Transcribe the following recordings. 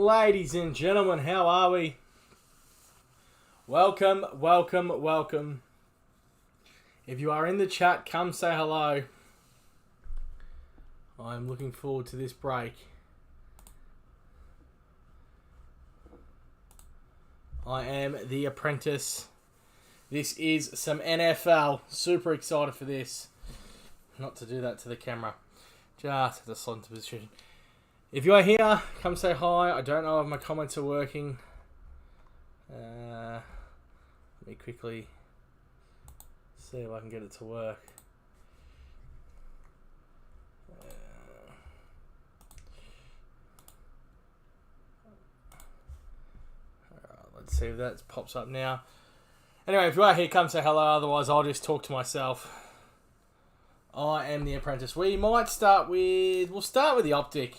Ladies and gentlemen, how are we? Welcome, welcome, welcome. If you are in the chat, come say hello. I'm looking forward to this break. I am the apprentice. This is some NFL. Super excited for this. Not to do that to the camera. Just to slot into position. If you are here, come say hi. I don't know if my comments are working. Let me quickly see if I can get it to work. Let's see if that pops up now. Anyway, if you are here, come say hello. Otherwise, I'll just talk to myself. I am the apprentice. We'll start with the optic.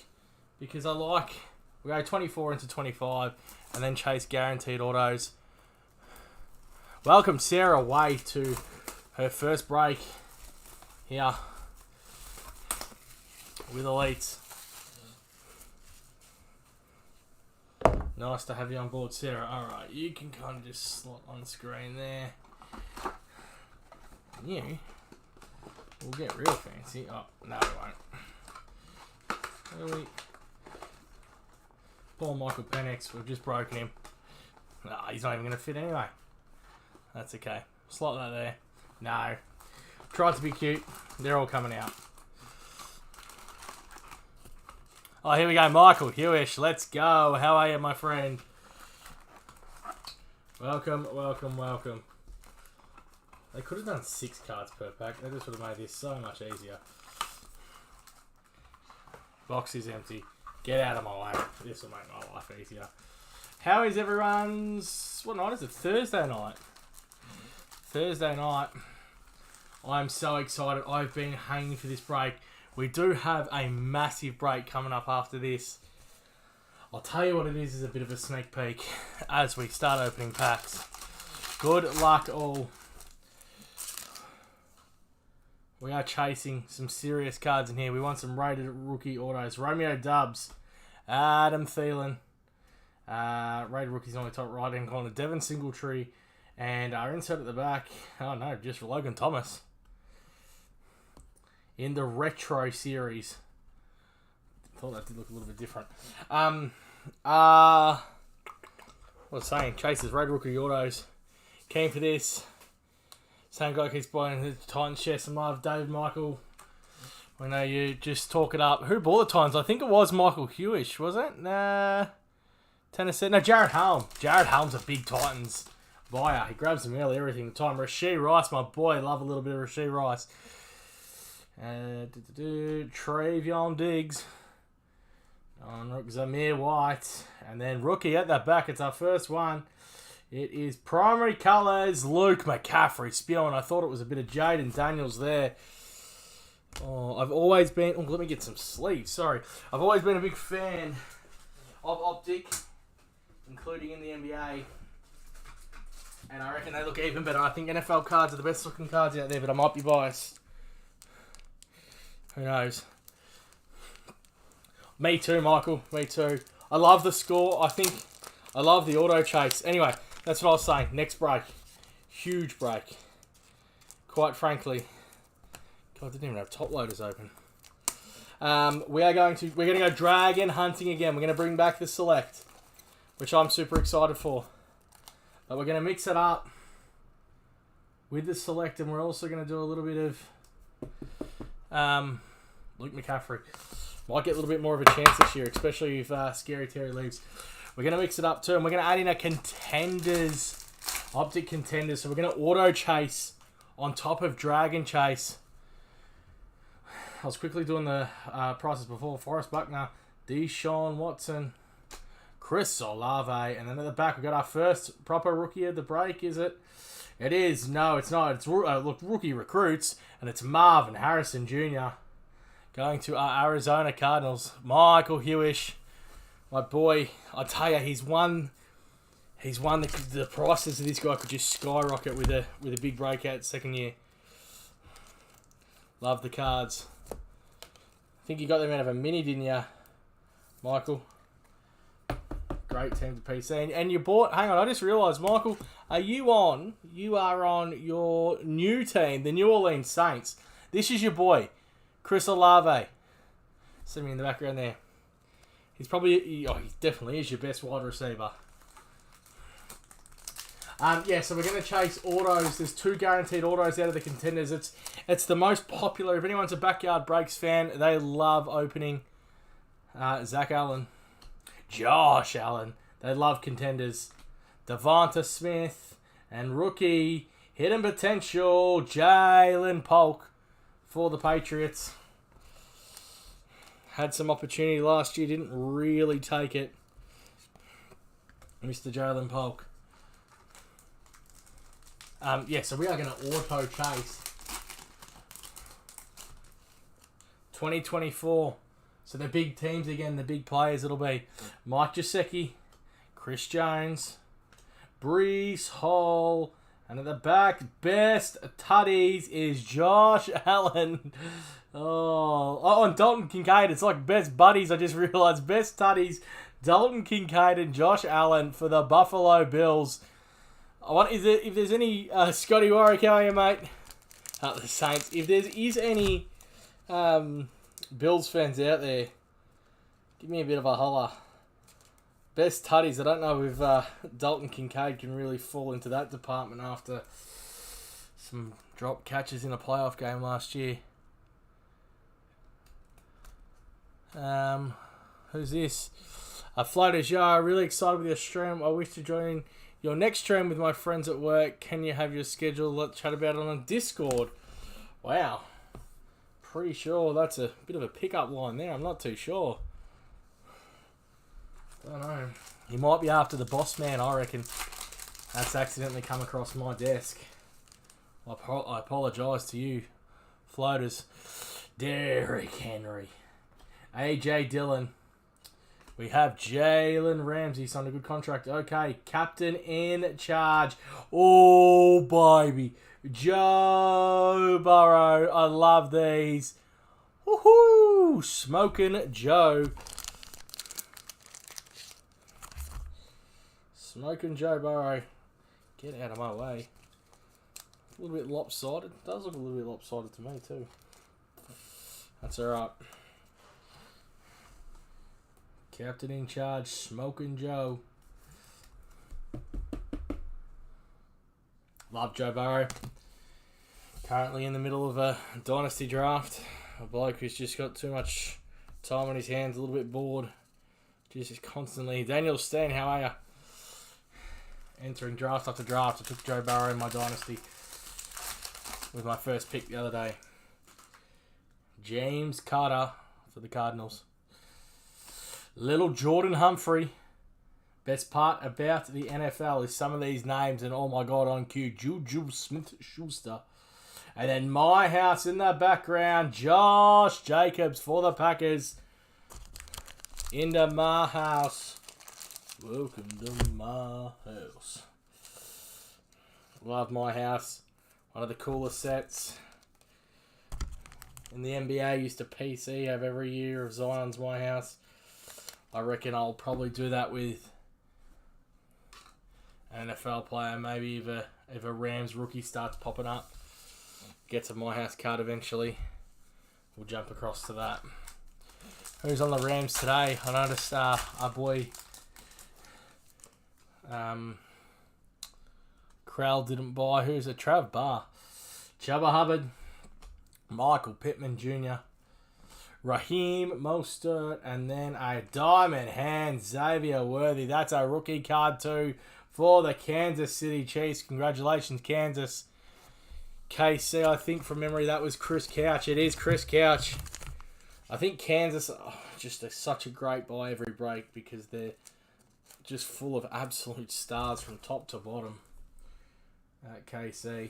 Because we go 24 into 25 and then chase guaranteed autos. Welcome Sarah Way to her first break here with Elites. Nice to have you on board, Sarah. Alright, you can kind of just slot on screen there. You will get real fancy. Oh, no, we won't. Really? Poor Michael Penix, we've just broken him. Nah, he's not even going to fit anyway. That's okay. Slot that there. No. Tried to be cute. They're all coming out. Oh, here we go. Michael Hewish. Let's go. How are you, my friend? Welcome, welcome, welcome. They could have done 6 cards per pack. They just would have made this so much easier. Box is empty. Get out of my way. This will make my life easier. How is everyone's... What night is it? Thursday night. Thursday night. I'm so excited. I've been hanging for this break. We do have a massive break coming up after this. I'll tell you what it is a bit of a sneak peek as we start opening packs. Good luck all. We are chasing some serious cards in here. We want some rated rookie autos. Romeo Dubs, Adam Thielen, rated rookies on the top right hand corner. Devin Singletary, and our insert at the back. Oh no, just for Logan Thomas. In the retro series. Thought that did look a little bit different. What I was saying, Chase's rated rookie autos. Came for this. Same guy keeps buying the Titans. Share some love. David Michael. I know you just talk it up. Who bought the Titans? I think it was Michael Hewish, was it? Nah. Tennessee. No, Jared Helm. Jared Helm's a big Titans buyer. He grabs them early, everything. Time. Rasheed Rice, my boy. Love a little bit of Rasheed Rice. Travion Diggs. Zamir White. And then rookie at the back. It's our first one. It is primary colours, Luke McCaffrey spewing. I thought it was a bit of Jaden Daniels there. Oh, I've always been... Oh, let me get some sleeves, sorry. I've always been a big fan of Optic, including in the NBA. And I reckon they look even better. I think NFL cards are the best looking cards out there, but I might be biased. Who knows? Me too, Michael. Me too. I love the score. I love the auto chase. Anyway, that's what I was saying. Next break. Huge break. Quite frankly. God, I didn't even have top loaders open. We're going to go dragon hunting again. We're going to bring back the select, which I'm super excited for. But we're going to mix it up with the select, and we're also going to do a little bit of Luke McCaffrey. Might get a little bit more of a chance this year, especially if Scary Terry leaves. We're going to mix it up too, and we're going to add in a contenders, optic contenders. So we're going to auto chase on top of dragon chase. I was quickly doing the prices before. Forrest Buckner, Deshaun Watson, Chris Olave, and then at the back we've got our first proper rookie of the break. Is it? It is. No, it's not. It's rookie recruits, and it's Marvin Harrison Jr. going to our Arizona Cardinals. Michael Hewish. My boy, I tell you, he's won the prices of this guy could just skyrocket with a big breakout second year. Love the cards. I think you got them out of a mini, didn't you, Michael? great team to PC. And you bought... Hang on, I just realised, Michael, you are on your new team, the New Orleans Saints. This is your boy, Chris Olave. See me in the background there. He's probably... he definitely is your best wide receiver. So we're going to chase autos. There's 2 guaranteed autos out of the contenders. It's the most popular. If anyone's a Backyard Breaks fan, they love opening Zach Allen. Josh Allen. They love contenders. Devonta Smith and rookie hidden potential Jalen Polk for the Patriots. Had some opportunity last year, didn't really take it. Mr. Jalen Polk. So we are going to auto chase 2024. So the big teams again, the big players it'll be Mike Gesicki, Chris Jones, Breece Hall, and at the back, best tutties is Josh Allen. And Dalton Kincaid. It's like best buddies. I just realized best tutties, Dalton Kincaid and Josh Allen for the Buffalo Bills. If there's any Scotty Warwick, how are you, mate? The Saints. If there is any Bills fans out there, give me a bit of a holler. Best tutties. I don't know if Dalton Kincaid can really fall into that department after some drop catches in a playoff game last year. Who's this? Floaters, really excited with your stream. I wish to join your next stream with my friends at work. Can you have your schedule? Let's chat about it on Discord. Wow. Pretty sure that's a bit of a pickup line there. I'm not too sure. Don't know. He might be after the boss man, I reckon. That's accidentally come across my desk. I apologise to you, floaters. Derrick Henry. AJ Dillon. We have Jalen Ramsey signed a good contract. Okay, captain in charge. Oh, baby. Joe Burrow. I love these. Woohoo! Smoking Joe. Smoking Joe Burrow. Get out of my way. A little bit lopsided. It does look a little bit lopsided to me too. That's alright. Captain in charge, Smoking Joe. Love Joe Burrow. Currently in the middle of a dynasty draft. A bloke who's just got too much time on his hands, a little bit bored. Just constantly. Daniel Steen, how are you? Entering draft after draft. I took Joe Burrow in my dynasty with my first pick the other day. James Carter for the Cardinals. Little Jordan Humphrey. Best part about the NFL is some of these names, and oh my god, on cue, Juju Smith-Schuster. And then my house in the background, Josh Jacobs for the Packers. Into my house. Welcome to my house. Love my house. One of the coolest sets in the NBA. Used to PC have every year of Zion's My House. I reckon I'll probably do that with an NFL player. Maybe if a Rams rookie starts popping up, gets a My House card eventually, we'll jump across to that. Who's on the Rams today? I noticed our boy Krell didn't buy. Who's it? Trav Barr. Jabba Hubbard. Michael Pittman Jr. Raheem Mostert. And then a diamond hand, Xavier Worthy. That's a rookie card too for the Kansas City Chiefs. Congratulations, Kansas. KC, I think from memory that was Chris Couch. It is Chris Couch. I think Kansas, such a great buy every break because they're just full of absolute stars from top to bottom at KC.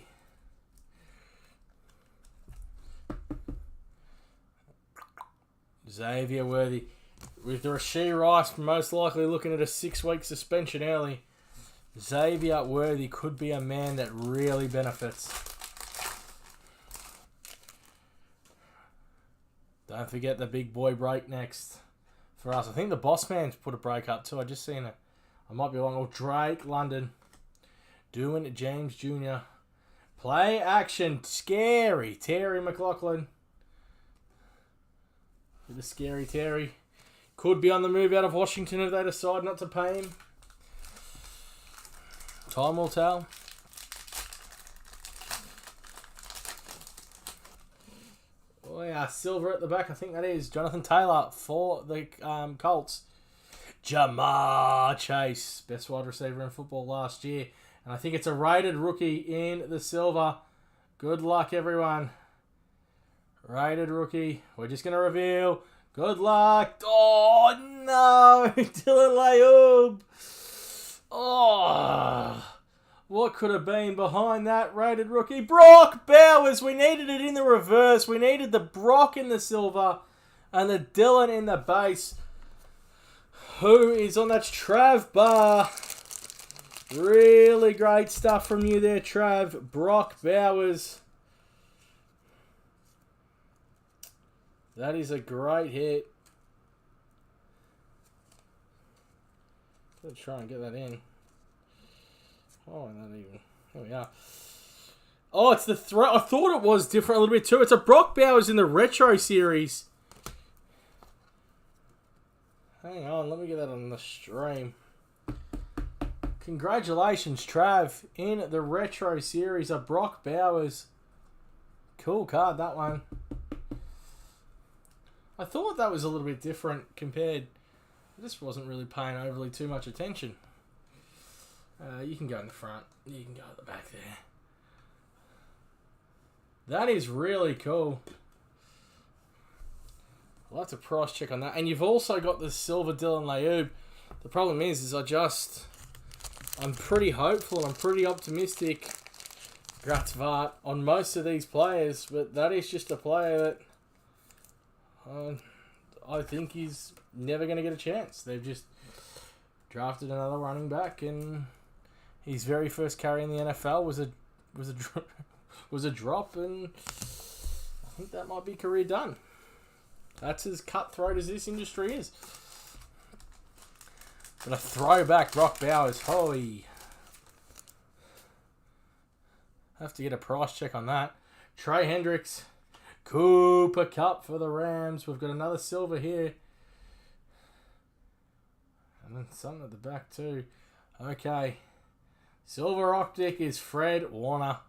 Xavier Worthy. With Rashee Rice most likely looking at a 6-week suspension early, Xavier Worthy could be a man that really benefits. Don't forget the big boy break next for us. I think the boss man's put a break up too. I just seen I might be wrong. Or Drake London. Doing James Jr. Play action. Scary. Terry McLaughlin. Bit of scary Terry. Could be on the move out of Washington if they decide not to pay him. Time will tell. Oh yeah, silver at the back. I think that is Jonathan Taylor for the Colts. Jamar Chase, best wide receiver in football last year. And I think it's a rated rookie in the silver. Good luck, everyone. Rated rookie. We're just going to reveal. Good luck. Oh, no. Dylan Laube. Oh. What could have been behind that rated rookie? Brock Bowers. We needed it in the reverse. We needed the Brock in the silver and the Dylan in the base. Who is on? That's Trav Barr. Really great stuff from you there, Trav. Brock Bowers. That is a great hit. Let's try and get that in. Oh, not even. There we are. Oh, it's the throw. I thought it was different a little bit too. It's a Brock Bowers in the retro series. Hang on, let me get that on the stream. Congratulations, Trav, in the retro series of Brock Bowers. Cool card, that one. I thought that was a little bit different compared. I just wasn't really paying overly too much attention. You can go in the front. You can go at the back there. That is really cool. I'll have to price check on that. And you've also got the silver Dylan Laube. The problem is I'm pretty hopeful and I'm pretty optimistic, Gratzvart, on most of these players. But that is just a player that I think he's never going to get a chance. They've just drafted another running back, and his very first carry in the NFL was a drop, and I think that might be career done. That's as cutthroat as this industry is. But a throwback Brock Bowers, holy. Have to get a price check on that. Trey Hendricks, Cooper Kupp for the Rams. We've got another silver here. And then something at the back too. Okay. Silver optic is Fred Warner.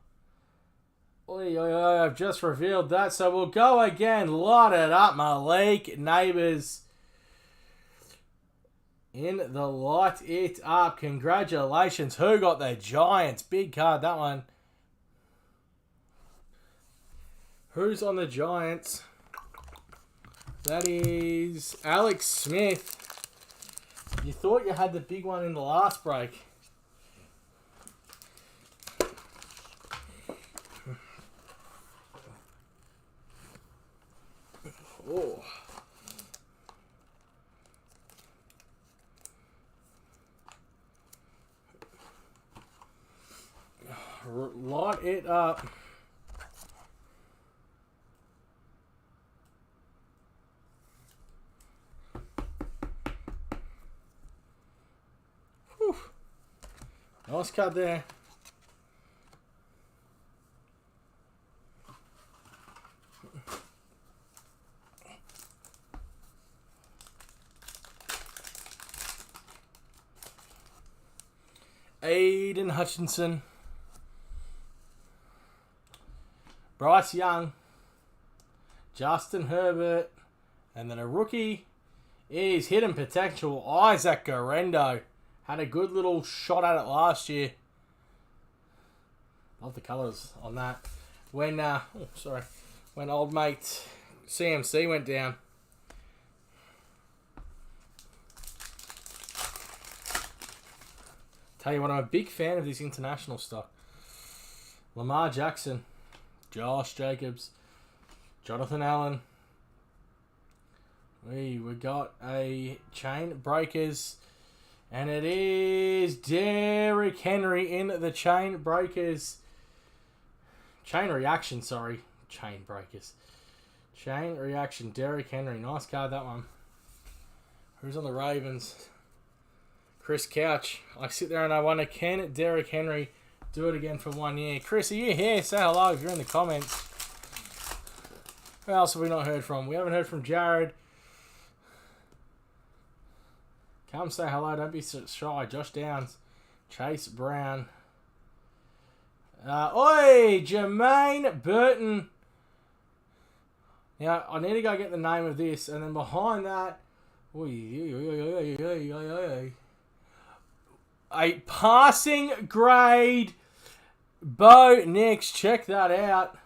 Oy, oy, oy, I've just revealed that. So we'll go again. Lot it up, Malik Neighbors. In the light it up. Congratulations. Who got the Giants? Big card, that one. Who's on the Giants? That is Alex Smith. You thought you had the big one in the last break. Oh. Light it up. Whew. Nice cut there. Aiden Hutchinson. Bryce Young. Justin Herbert. And then a rookie is hidden potential. Isaac Garendo. Had a good little shot at it last year. Love the colours on that. When old mate CMC went down. Tell you what, I'm a big fan of this international stuff. Lamar Jackson, Josh Jacobs, Jonathan Allen. We got a chain breakers, and it is Derrick Henry in the chain breakers. Chain reaction, sorry. Chain breakers. Chain reaction, Derrick Henry. Nice card, that one. Who's on the Ravens? Chris Couch. I sit there and I wonder, can Derrick Henry do it again for 1 year? Chris, are you here? Say hello if you're in the comments. Who else have we not heard from? We haven't heard from Jared. Come say hello. Don't be shy. Josh Downs. Chase Brown. Oi! Jermaine Burton. Now, I need to go get the name of this. And then behind that... a passing grade Bo Nix. Check that out.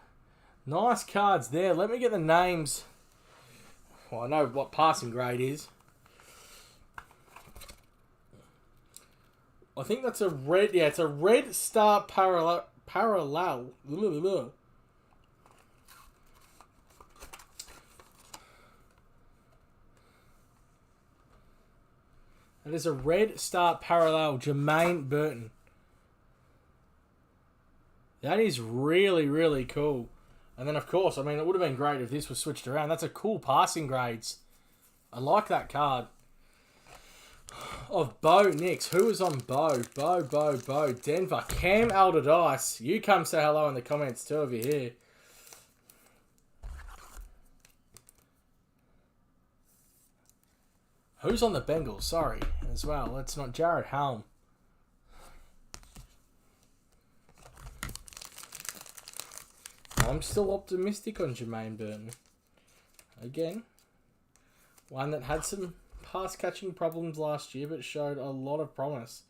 Nice cards there. Let me get the names. Well, I know what passing grade is. I think that's a red. Yeah, it's a red star parallel. That is a red star parallel. Jermaine Burton. That is really, really cool. And then, of course, I mean, it would have been great if this was switched around. That's a cool passing grades. I like that card. Of Bo Nix. Who was on Bo? Bo. Denver. Cam Allardyce. You come say hello in the comments too if you're here. Who's on the Bengals? Sorry, as well. It's not Jared Helm. I'm still optimistic on Jermaine Burton. Again, one that had some pass catching problems last year, but showed a lot of promise.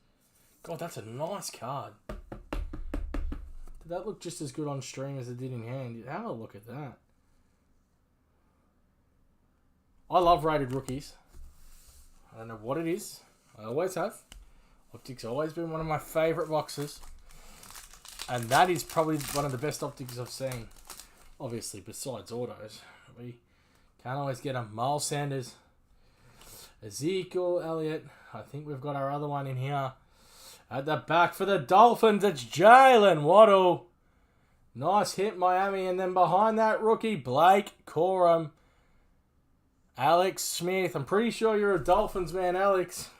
God, that's a nice card. Did that look just as good on stream as it did in hand? Have a look at that. I love rated rookies. I don't know what it is. I always have. Optics always been one of my favourite boxes. And that is probably one of the best optics I've seen. Obviously, besides autos. We can't always get them. Miles Sanders. Ezekiel Elliott. I think we've got our other one in here. At the back for the Dolphins, it's Jalen Waddle. Nice hit, Miami. And then behind that rookie, Blake Corum. Alex Smith. I'm pretty sure you're a Dolphins man, Alex.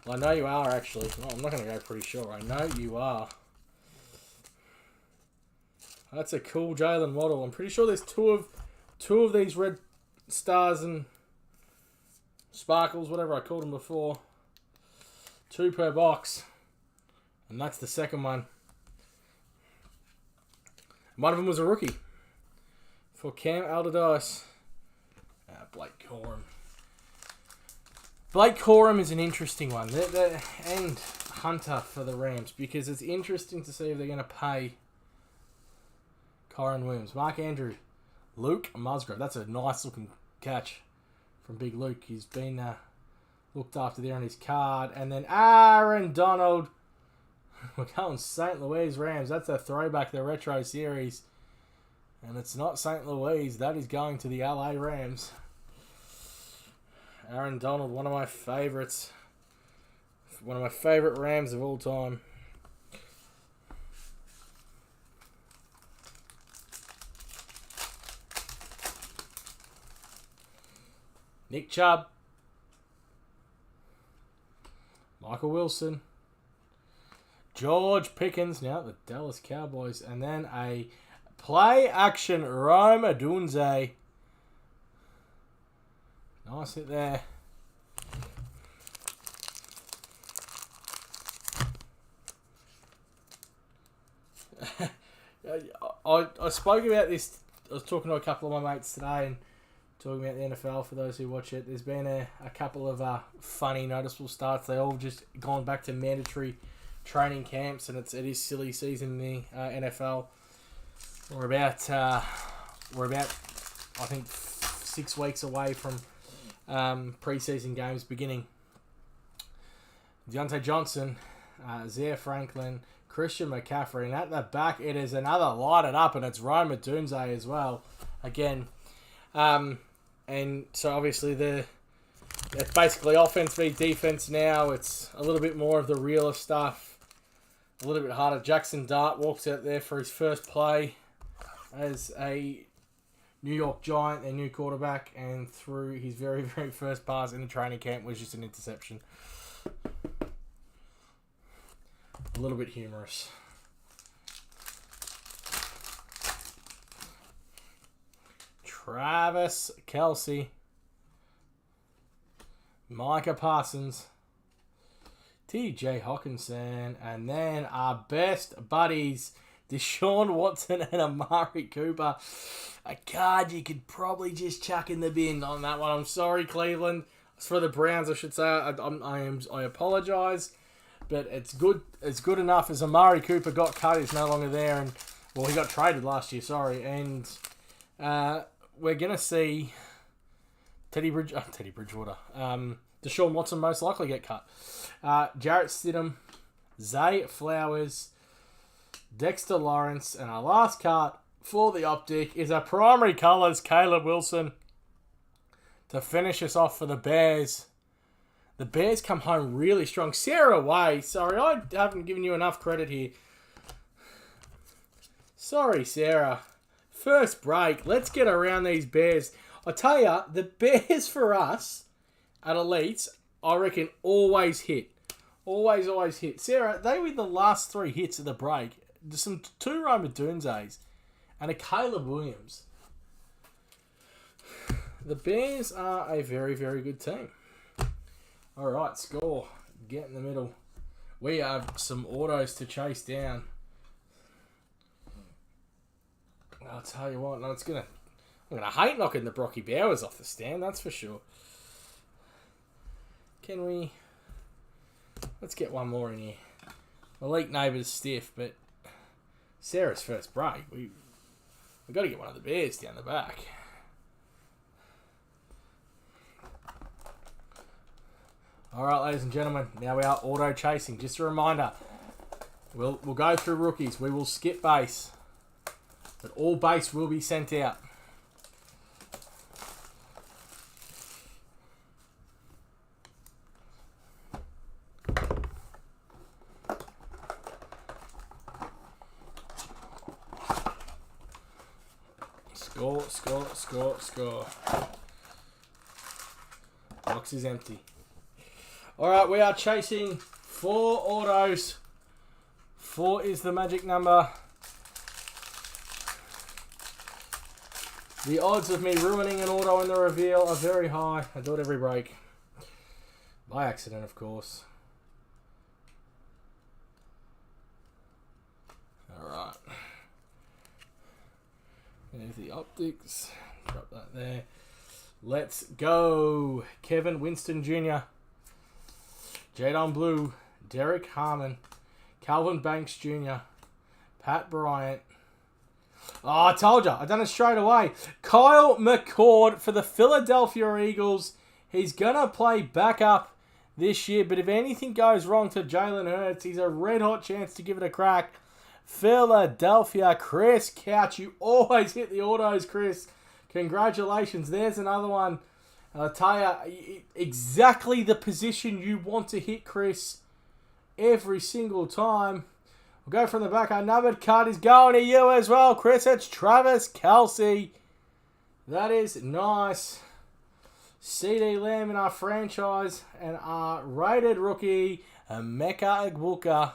Well, I know you are, actually. No, I'm not going to go pretty sure. I know you are. That's a cool Jalen Waddle. I'm pretty sure there's two of these red stars and sparkles, whatever I called them before. 2 per box. And that's the second one. One of them was a rookie. For Cam Allardyce. Blake Corum. Blake Corum is an interesting one. And Hunter for the Rams. Because it's interesting to see if they're going to pay Kyron Williams. Mark Andrew. Luke Musgrove. That's a nice looking catch from Big Luke. He's been looked after there on his card. And then Aaron Donald. We're going St. Louis Rams. That's a throwback, the retro series. And it's not St. Louis. That is going to the LA Rams. Aaron Donald, one of my favorites. One of my favorite Rams of all time. Nick Chubb. Michael Wilson. George Pickens. Now the Dallas Cowboys. And then a play action Rome Odunze. Nice hit there. I spoke about this. I was talking to a couple of my mates today and talking about the NFL for those who watch it. There's been a couple of funny, noticeable starts. They all just gone back to mandatory training camps, and it is silly season in the NFL. We're about I think 6 weeks away from preseason games beginning. Deontay Johnson, Zaire Franklin, Christian McCaffrey, and at the back it is another light it up, and it's Rome Odunze as well. Again, and so obviously it's basically offense v defense now. It's a little bit more of the realer stuff, a little bit harder. Jackson Dart walks out there for his first play as a New York Giant, their new quarterback, and through his very, very first pass in the training camp was just an interception. a little bit humorous. Travis Kelce. Micah Parsons. TJ Hawkinson. And then our best buddies, Deshaun Watson and Amari Cooper. A card you could probably just chuck in the bin on that one. I'm sorry, Cleveland. It's for the Browns, I should say. I apologize. But it's good enough as Amari Cooper got cut. He's no longer there. And well, he got traded last year, sorry. And we're going to see Teddy Bridgewater. Deshaun Watson most likely get cut. Jarrett Stidham, Zay Flowers, Dexter Lawrence, and our last card for the Optic is our primary colours, Caleb Wilson, to finish us off for the Bears. The Bears come home really strong. Sarah Way, sorry, I haven't given you enough credit here. Sorry, Sarah. First break. Let's get around these Bears. I tell you, the Bears for us at Elites, I reckon, always hit. Always hit. Sarah, they were the last 3 hits of the break. Some 2 Roma Dunzes and a Caleb Williams. The Bears are a very, very good team. All right, score. Get in the middle. We have some autos to chase down. I'll tell you what, no, I'm gonna hate knocking the Brocky Bowers off the stand, that's for sure. Can we? Let's get one more in here. Elite Neighbours stiff, but Sarah's first break. We've got to get one of the Bears down the back. All right, ladies and gentlemen, now we are auto chasing. Just a reminder, we'll go through rookies. We will skip base, but all base will be sent out. Score. Box is empty. Alright, we are chasing 4 autos. 4 is the magic number. The odds of me ruining an auto in the reveal are very high. I do it every break. By accident, of course. Alright. There's the optics. Drop that there. Let's go. Kevin Winston Jr. Jadon Blue. Derek Harmon. Calvin Banks Jr. Pat Bryant. Oh, I told you. I done it straight away. Kyle McCord for the Philadelphia Eagles. He's going to play backup this year, but if anything goes wrong to Jalen Hurts, he's a red-hot chance to give it a crack. Philadelphia, Chris Couch. You always hit the autos, Chris. Congratulations. There's another one. And I'll tell you, exactly the position you want to hit, Chris, every single time. We'll go from the back. Our numbered card is going to you as well, Chris. It's Travis Kelce. That is nice. CD Lamb in our franchise. And our rated rookie, Emeka Egbuka,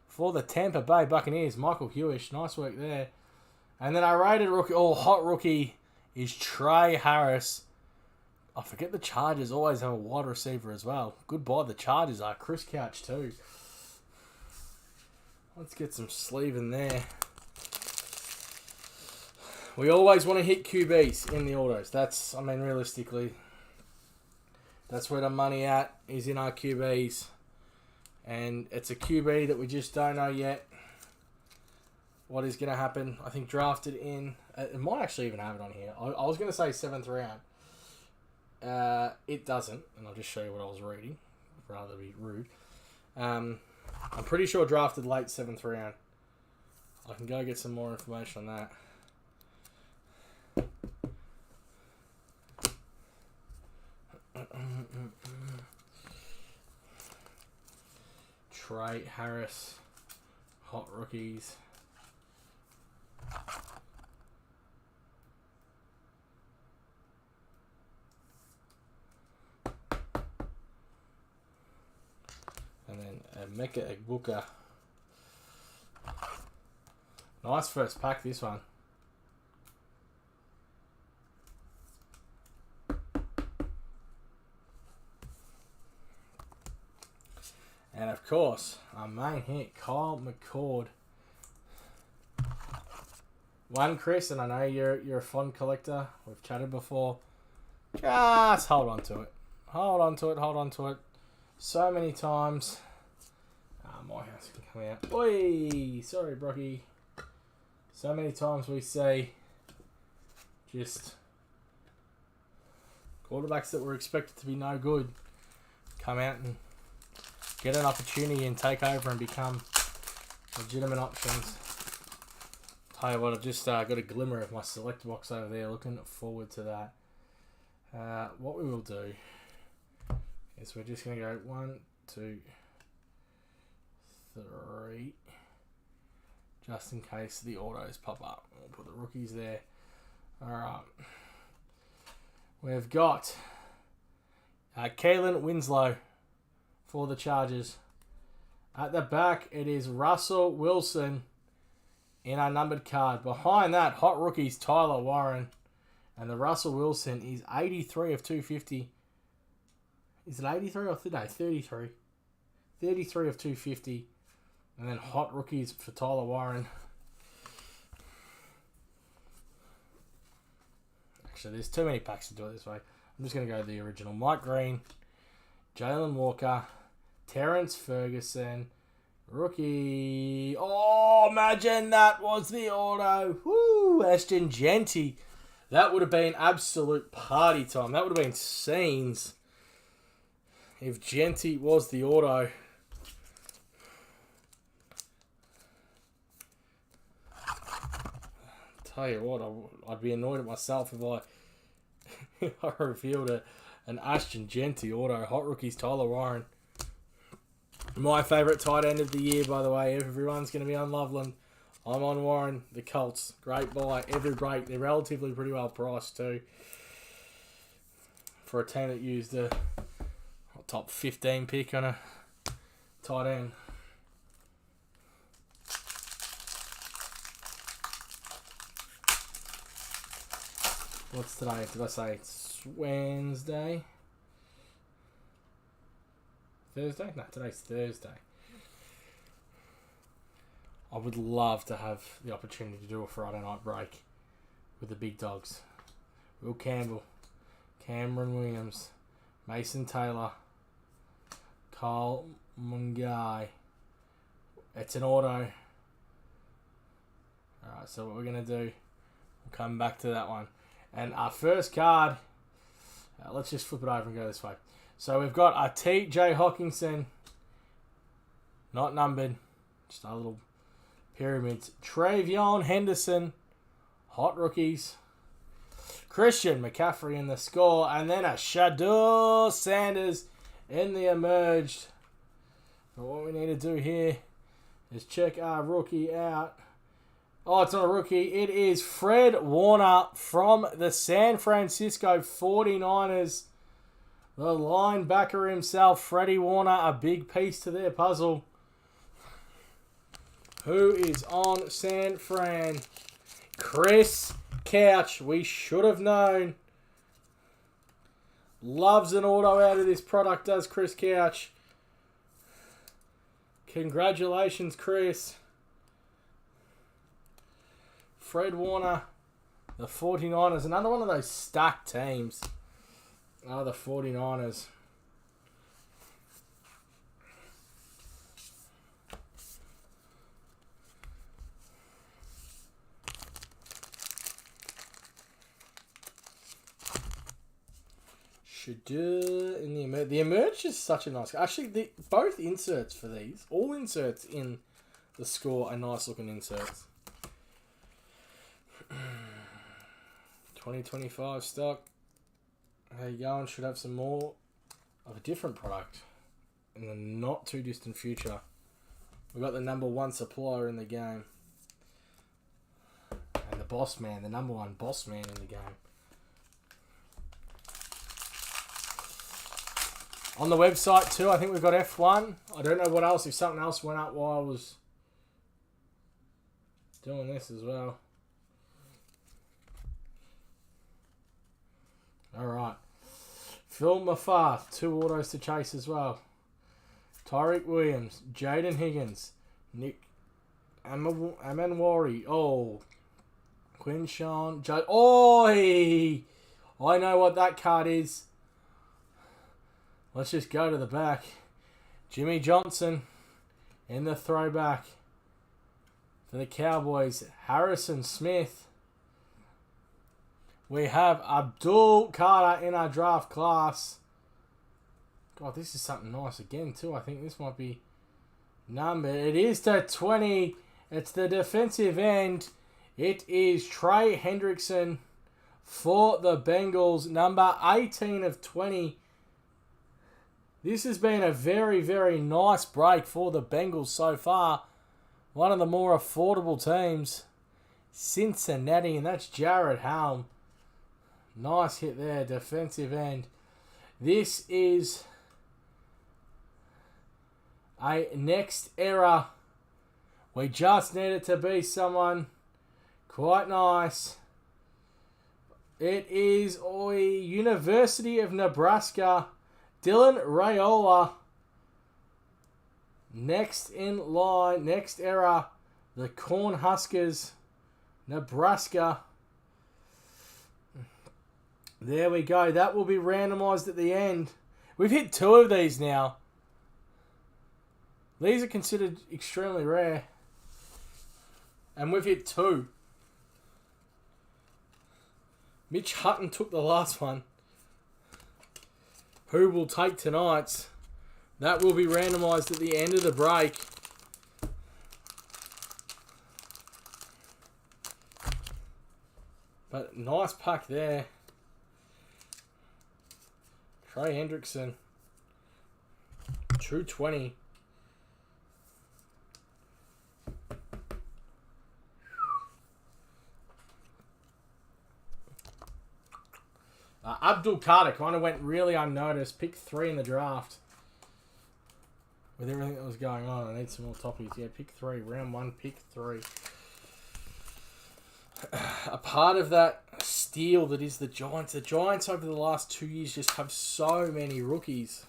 for the Tampa Bay Buccaneers, Michael Hewish. Nice work there. And then our rated rookie, hot rookie, is Trey Harris. I forget the Chargers always have a wide receiver as well. Goodbye, the Chargers are. Chris Couch too. Let's get some sleeve in there. We always want to hit QBs in the autos. Realistically, that's where the money is in our QBs. And it's a QB that we just don't know yet what is going to happen. I think drafted in... It might actually even have it on here. I was going to say 7th round. It doesn't. And I'll just show you what I was reading. Rather be rude. I'm pretty sure drafted late 7th round. I can go get some more information on that. Trey Harris, hot rookies. And then Mecca Egbuka. Nice first pack, this one. And of course, our main hit, Kyle McCord. One, Chris, and I know you're a fond collector. We've chatted before. Just hold on to it. Hold on to it. Hold on to it. So many times. My house can come out. Oi! Sorry, Brocky. So many times we see just quarterbacks that were expected to be no good come out and get an opportunity and take over and become legitimate options. Tell you what, I've just got a glimmer of my select box over there. Looking forward to that. What we will do is we're just going to go 1, 2, 3, just in case the autos pop up. We'll put the rookies there. Alright. We've got Kalen Winslow for the Chargers. At the back, it is Russell Wilson in our numbered card. Behind that, hot rookies Tyler Warren. And the Russell Wilson is 83 of 250. Is it 83 or no, 33? 33 of 250. And then hot rookies for Tyler Warren. Actually, there's too many packs to do it this way. I'm just going to go the original. Mike Green, Jalen Walker, Terrence Ferguson, rookie. Oh, imagine that was the auto. Woo, Ashton Genty. That would have been absolute party time. That would have been scenes if Genty was the auto. Tell you what, I'd be annoyed at myself if I revealed an Ashton Genty auto. Hot rookies, Tyler Warren. My favourite tight end of the year, by the way. Everyone's going to be on Loveland. I'm on Warren. The Colts, great buy. Every break. They're relatively pretty well priced too. For a team that used a top 15 pick on a tight end. What's today? Did I say it's Wednesday? Thursday? No, today's Thursday. I would love to have the opportunity to do a Friday night break with the big dogs. Will Campbell, Cameron Williams, Mason Taylor, Kyle Mungai. It's an auto. Alright, so what we're going to do, we'll come back to that one. And our first card, let's just flip it over and go this way. So we've got our T.J. Hawkinson, not numbered, just our little pyramids. Travion Henderson, hot rookies. Christian McCaffrey in the score, and then a Shedeur Sanders in the emerged. But what we need to do here is check our rookie out. Oh, it's not a rookie. It is Fred Warner from the San Francisco 49ers. The linebacker himself, Freddie Warner, a big piece to their puzzle. Who is on San Fran? Chris Couch. We should have known. Loves an auto out of this product, does Chris Couch. Congratulations, Chris. Fred Warner, the 49ers. Another one of those stacked teams. Oh, the 49ers. Shedeur in the emerge. The emerge is such a nice. Actually, both inserts for these, all inserts in the score, are nice looking inserts. 2025 stock. How you going? Should have some more of a different product in the not too distant future. We've got the number one supplier in the game. And the boss man, the number one boss man in the game. On the website too, I think we've got F1. I don't know what else, if something else went up while I was doing this as well. Alright. Phil Mafar, 2 autos to chase as well. Tyreek Williams, Jaden Higgins, Nick Amanwari. Oh. Quinshawn. Oi! I know what that card is. Let's just go to the back. Jimmy Johnson in the throwback for the Cowboys. Harrison Smith. We have Abdul Carter in our draft class. God, this is something nice again too. I think this might be number. It is to 20. It's the defensive end. It is Trey Hendrickson for the Bengals. Number 18 of 20. This has been a very, very nice break for the Bengals so far. One of the more affordable teams. Cincinnati, and that's Jared Helm. Nice hit there, defensive end. This is a next era. We just needed to be someone quite nice. It is University of Nebraska. Dylan Raiola. Next in line, next era. The Cornhuskers. Nebraska. There we go. That will be randomized at the end. We've hit 2 of these now. These are considered extremely rare. And we've hit 2. Mitch Hutton took the last one. Who will take tonight's? That will be randomized at the end of the break. But nice pack there. Trey Hendrickson. 220. Abdul Carter kind of went really unnoticed. Pick 3 in the draft. With everything that was going on, I need some more toppies. Yeah, pick 3. Round 1, pick 3. A part of that steal that is the Giants. The Giants over the last 2 years just have so many rookies.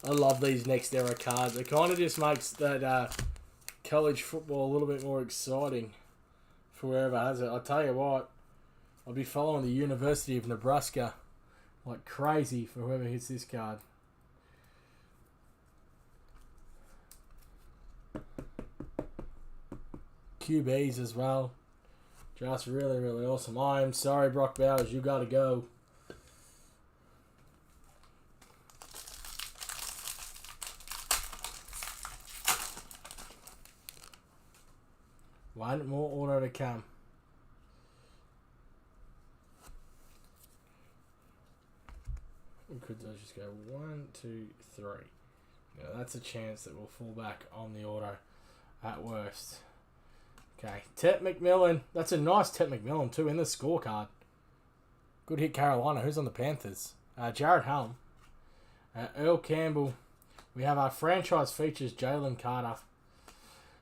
I love these next era cards. It kind of just makes that college football a little bit more exciting for whoever has it. I tell you what, I'll be following the University of Nebraska like crazy for whoever hits this card. QBs as well. Just really, really awesome. I am sorry, Brock Bowers, you got to go. One more auto to come. We could just go 1, 2, 3. Now that's a chance that we'll fall back on the auto at worst. Okay, Tet McMillan. That's a nice Tet McMillan too in the scorecard. Good hit, Carolina. Who's on the Panthers? Jared Helm. Earl Campbell. We have our franchise features, Jalen Carter.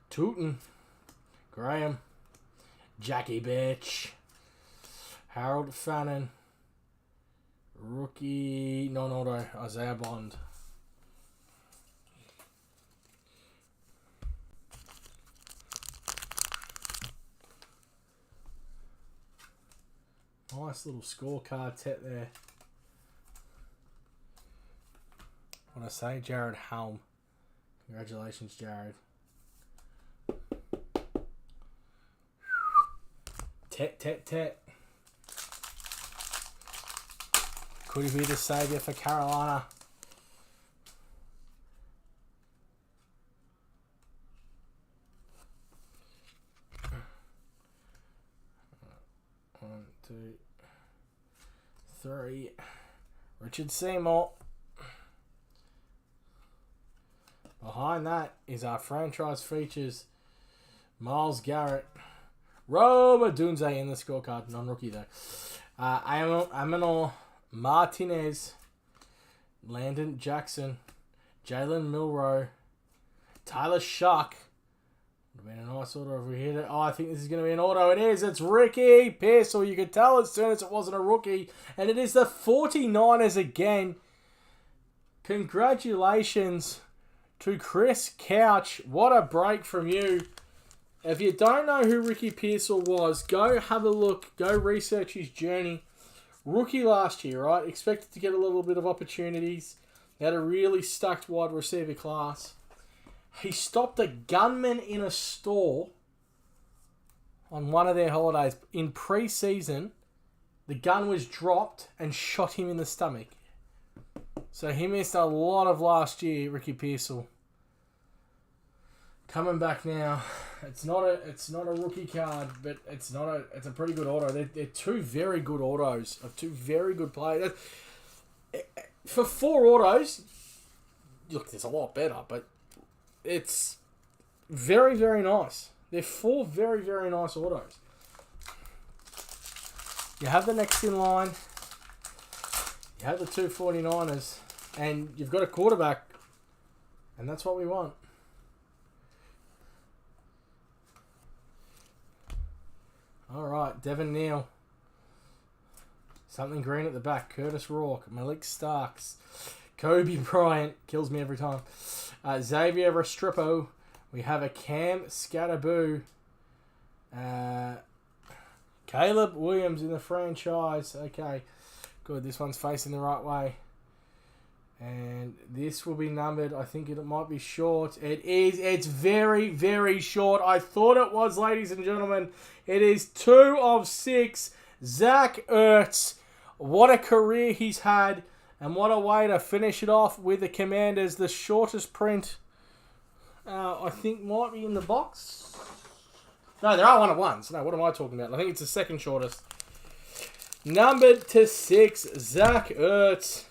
Tootin. Graham, Jackie Bitch, Harold Fannin, rookie non-auto Isaiah Bond. Nice little scorecard set there. What I say, Jared Helm. Congratulations, Jared. Tet. Could he be the saviour for Carolina? One, two, 3. Richard Seymour. Behind that is our franchise features Miles Garrett. Roma Dunze in the scorecard. Non-rookie though. Aminor Martinez. Landon Jackson. Jalen Milroe. Tyler Shuck. Would have been a nice auto if we hit it. Oh, I think this is going to be an auto. It is. It's Ricky Pearsall. You could tell as soon as it wasn't a rookie. And it is the 49ers again. Congratulations to Chris Couch. What a break from you. If you don't know who Ricky Pearsall was, go have a look. Go research his journey. Rookie last year, right? Expected to get a little bit of opportunities. He had a really stacked wide receiver class. He stopped a gunman in a store on one of their holidays. In pre-season, the gun was dropped and shot him in the stomach. So he missed a lot of last year, Ricky Pearsall. Coming back now. It's not a rookie card, but it's a pretty good auto. They're two very good autos of two very good players. For 4 autos, look, there's a lot better, but it's very, very nice. They're 4 very, very nice autos. You have the next in line. You have the 2 49ers. And you've got a quarterback. And that's what we want. Alright, Devin Neal. Something green at the back. Curtis Rourke. Malik Starks. Kobe Bryant. Kills me every time. Xavier Restrepo. We have a Cam Scatterboo. Caleb Williams in the franchise. Okay. Good. This one's facing the right way. And this will be numbered. I think it might be short. It is. It's very, very short. I thought it was, ladies and gentlemen. It is 2 of 6. Zach Ertz. What a career he's had. And what a way to finish it off with the Commanders. The shortest print, I think, might be in the box. No, there are 1 of 1s. No, what am I talking about? I think it's the second shortest. Numbered to 6, Zach Ertz.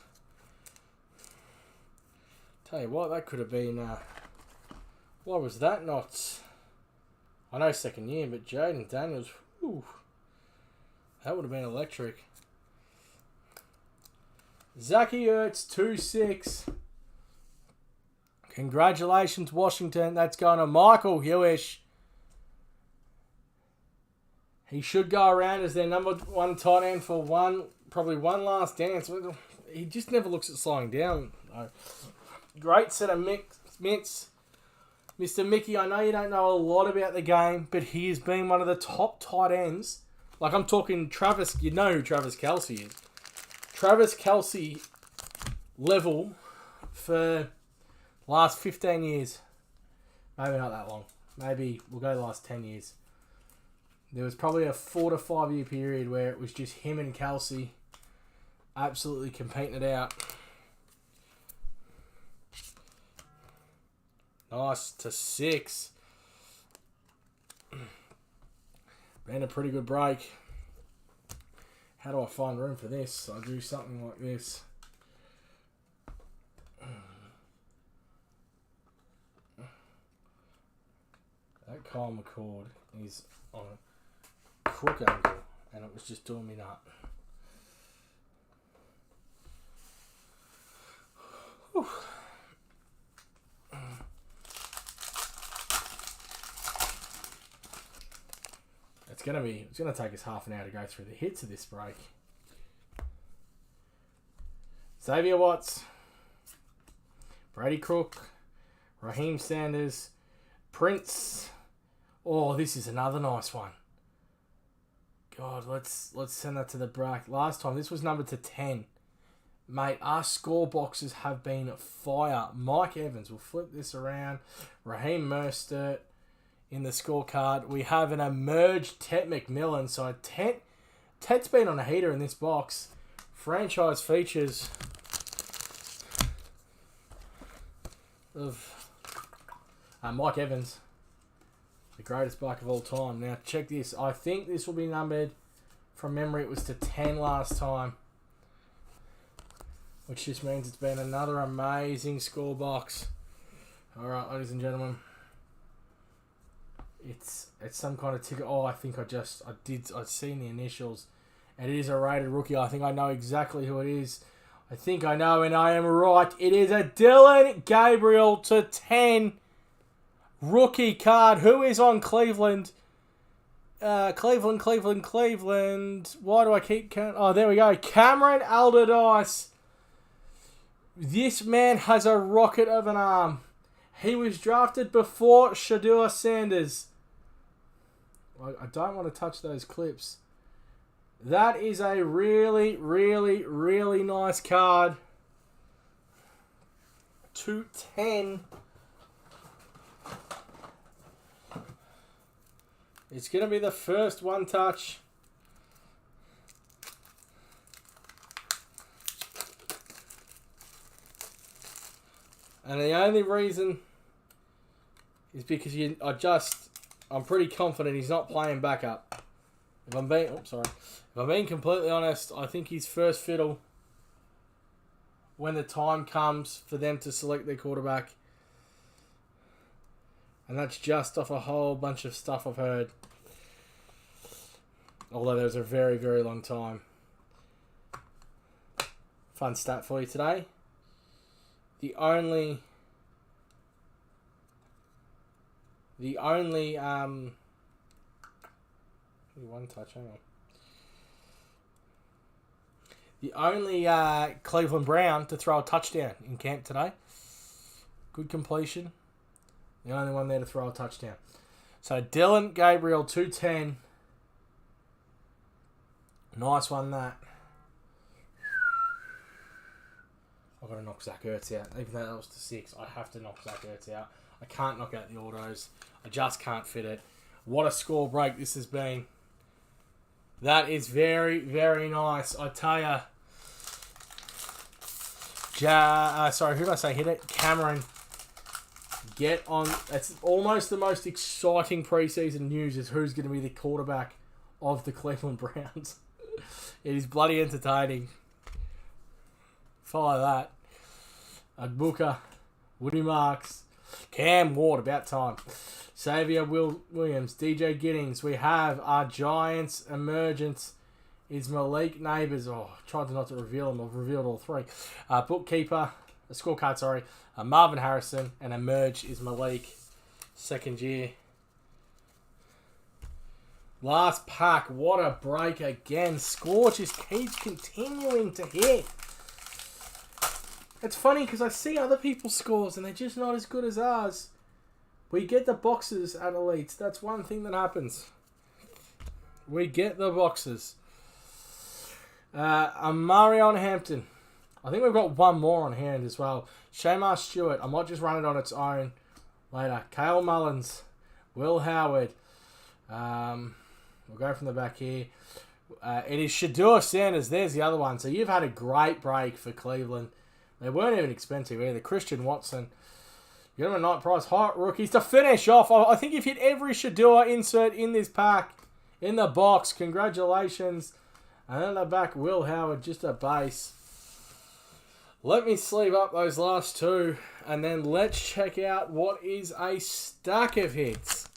Tell you what, that could have been... why was that not... I know second year, but Jaden Daniels... Whew, that would have been electric. Zachy Ertz, 2-6. Congratulations, Washington. That's going to Michael Hewish. He should go around as their number 1 tight end for probably one last dance. He just never looks at slowing down. Great set of mitts. Mr. Mickey, I know you don't know a lot about the game, but he has been one of the top tight ends. Like, I'm talking Travis. You know who Travis Kelce is. Travis Kelce level for last 15 years. Maybe not that long. Maybe we'll go the last 10 years. There was probably a 4 to 5 year period where it was just him and Kelce absolutely competing it out. Nice to 6. Been a pretty good break. How do I find room for this? I do something like this. That Kyle McCord is on a crook angle, and it was just doing me nut. Whew. It's gonna take us half an hour to go through the hits of this break. Xavier Watts, Brady Crook, Raheem Sanders, Prince. Oh, this is another nice one. God, let's send that to the break. Last time this was numbered to 10. Mate, our score boxes have been fire. Mike Evans will flip this around. Raheem Mostert in the scorecard. We have an emerged Tet McMillan. So Tet's been on a heater in this box. Franchise features of Mike Evans, the greatest bike of all time. Now check this. I think this will be numbered, from memory it was to 10 last time. which just means it's been another amazing score box. All right, ladies and gentlemen. It's some kind of ticket. Oh, I think I've seen the initials. And it is a rated rookie. I think I know exactly who it is. I think I know, and I am right. It is a Dylan Gabriel /10 rookie card. Who is on Cleveland? Cleveland. Why do I keep... Oh, there we go. Cameron Allardyce. This man has a rocket of an arm. He was drafted before Shedeur Sanders. I don't want to touch those clips. That is a really, really, really nice card. /10. It's going to be the first one touch. And the only reason is because I'm pretty confident he's not playing backup. If I'm being completely honest, I think he's first fiddle when the time comes for them to select their quarterback. And that's just off a whole bunch of stuff I've heard. Although there's a very, very long time. Fun stat for you today. The only one touch, hang on. The only Cleveland Brown to throw a touchdown in camp today. Good completion. The only one there to throw a touchdown. So Dylan Gabriel /10. Nice one, that. I've got to knock Zach Ertz out. Even though that was to 6, I have to knock Zach Ertz out. I can't knock out the autos. I just can't fit it. What a score break this has been. That is very, very nice. I tell ya. Sorry, who did I say hit it? Cameron. Get on. That's almost the most exciting preseason news is who's going to be the quarterback of the Cleveland Browns. It is bloody entertaining. Follow that. Agbuka. Woody Marks. Cam Ward, about time. Xavier Williams, DJ Giddings. We have our Giants emergence is Malik Neighbors. Oh, tried not to reveal them. I've revealed all 3. Bookkeeper, a scorecard, sorry. Marvin Harrison, and emerge is Malik, second year. Last pack, what a break again. Score just keeps continuing to hit. It's funny because I see other people's scores and they're just not as good as ours. We get the boxes at Elites. That's one thing that happens. We get the boxes. Marion Hampton. I think we've got one more on hand as well. Shamar Stewart. I might just run it on its own later. Kale Mullins. Will Howard. We'll go from the back here. It is Shedeur Sanders. There's the other one. So you've had a great break for Cleveland. They weren't even expensive either. Christian Watson. You got them a night price. Hot rookies to finish off. I think you've hit every Shedeur insert in this pack. In the box. Congratulations. And then the back, Will Howard. Just a base. Let me sleeve up those last 2. And then let's check out what is a stack of hits.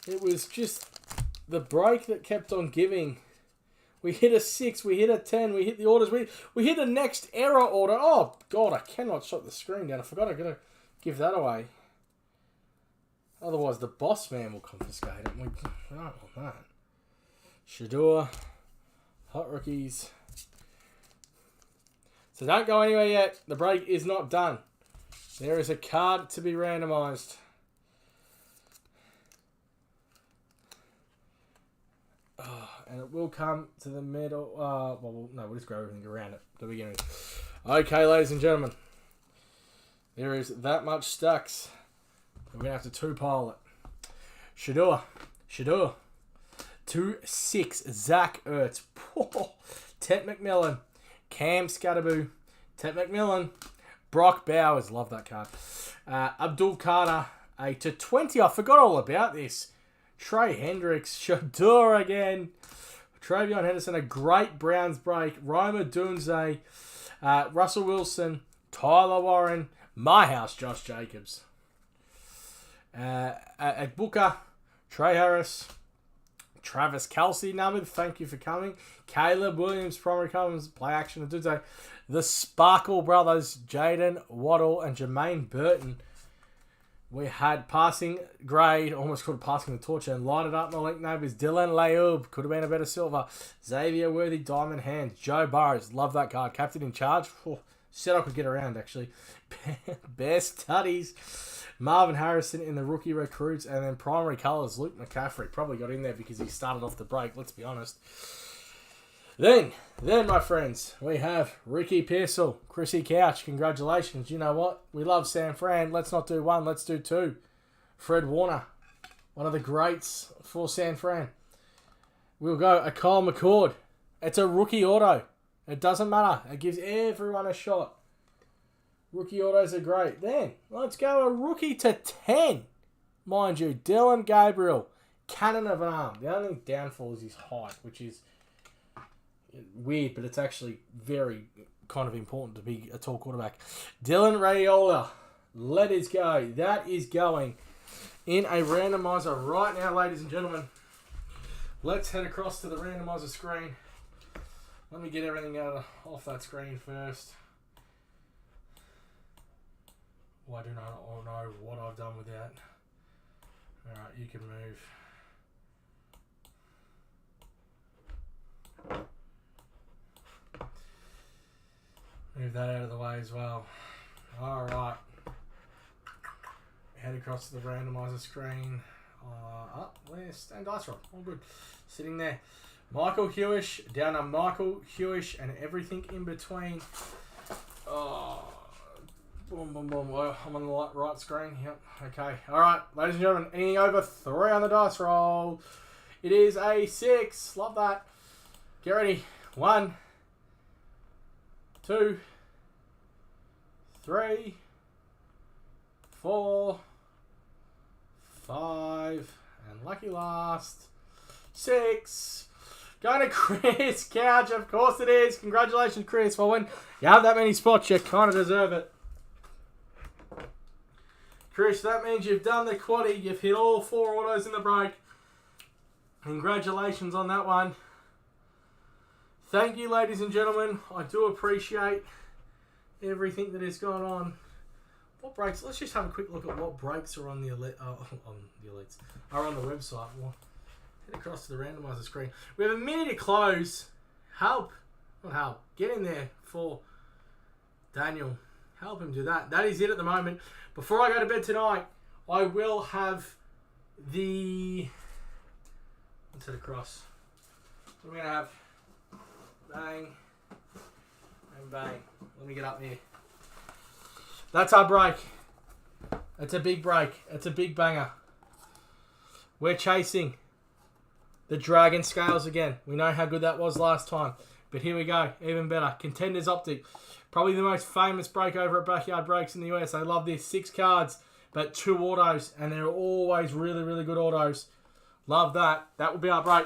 It was just the break that kept on giving. We hit a 6, we hit a 10, we hit the orders, we hit a next error order. Oh, God, I cannot shut the screen down. I forgot I got to give that away. Otherwise, the boss man will confiscate it. We don't want that. Shedeur, hot rookies. So don't go anywhere yet. The break is not done. There is a card to be randomized. And it will come to the middle. We'll just grab everything around it to begin with. Okay, ladies and gentlemen. There is that much stacks. We're going to have to 2-pile it. Shedeur. 2-6. Zach Ertz. Ted McMillan. Cam Scatterboo. Ted McMillan. Brock Bowers. Love that card. Abdul Carter. A /20. I forgot all about this. Trey Hendricks. Shedeur again. Travion Henderson, a great Browns break. Roma Dunze, Russell Wilson, Tyler Warren, my house, Josh Jacobs. At Booker, Trey Harris, Travis Kelce numbered, thank you for coming. Caleb Williams, primary comes, play action. The Sparkle Brothers, Jaden Waddle and Jermaine Burton. We had passing grade, almost could have passing the torch and light it up. My link neighbours, Dylan Laub, could have been a better silver. Xavier Worthy, Diamond Hands. Joe Burrows, love that card. Captain in charge. Said I could get around, actually. Bear Studies. Marvin Harrison in the rookie recruits. And then primary colours, Luke McCaffrey. Probably got in there because he started off the break, let's be honest. Then, my friends, we have Ricky Pearsall, Chrissy Couch. Congratulations. You know what? We love San Fran. Let's not do one. Let's do two. Fred Warner, one of the greats for San Fran. We'll go a Kyle McCord. It's a rookie auto. It doesn't matter. It gives everyone a shot. Rookie autos are great. Then, let's go a rookie to 10. Mind you, Dylan Gabriel, cannon of an arm. The only downfall is his height, which is weird, but it's actually very kind of important to be a tall quarterback. Dylan Raiola, let us go. That is going in a randomizer right now, ladies and gentlemen. Let's head across to the randomizer screen. Let me get everything off that screen first. Oh, I do not know what I've done with that. Alright, you can move. Move that out of the way as well. Alright. Head across to the randomizer screen. Where's stand dice roll? All good. Sitting there. Michael Hewish, down to Michael Hewish and everything in between. Oh, boom, boom, boom. I'm on the right screen. Yep. Okay. Alright, ladies and gentlemen, anything over 3 on the dice roll. It is a 6. Love that. Get ready. 1, 2, 3, 4, 5, and lucky last 6. Going to Chris Couch, of course it is. Congratulations, Chris. Well, when you have that many spots, you kind of deserve it. Chris, that means you've done the quaddie. You've hit all 4 autos in the break. Congratulations on that one. Thank you, ladies and gentlemen. I do appreciate everything that has gone on. What breaks? Let's just have a quick look at what breaks are on the elites. Are on the website. Well, head across to the randomizer screen. We have a minute to close. Help. Not help. Get in there for Daniel. Help him do that. That is it at the moment. Before I go to bed tonight, I will have the... Let's head across. What are we going to have? Bang. And bang. Let me get up here. That's our break. It's a big break. It's a big banger. We're chasing the Dragon Scales again. We know how good that was last time. But here we go. Even better. Contenders Optic. Probably the most famous break over at Backyard Breaks in the US. I love this. 6 cards, but 2 autos. And they're always really, really good autos. Love that. That will be our break.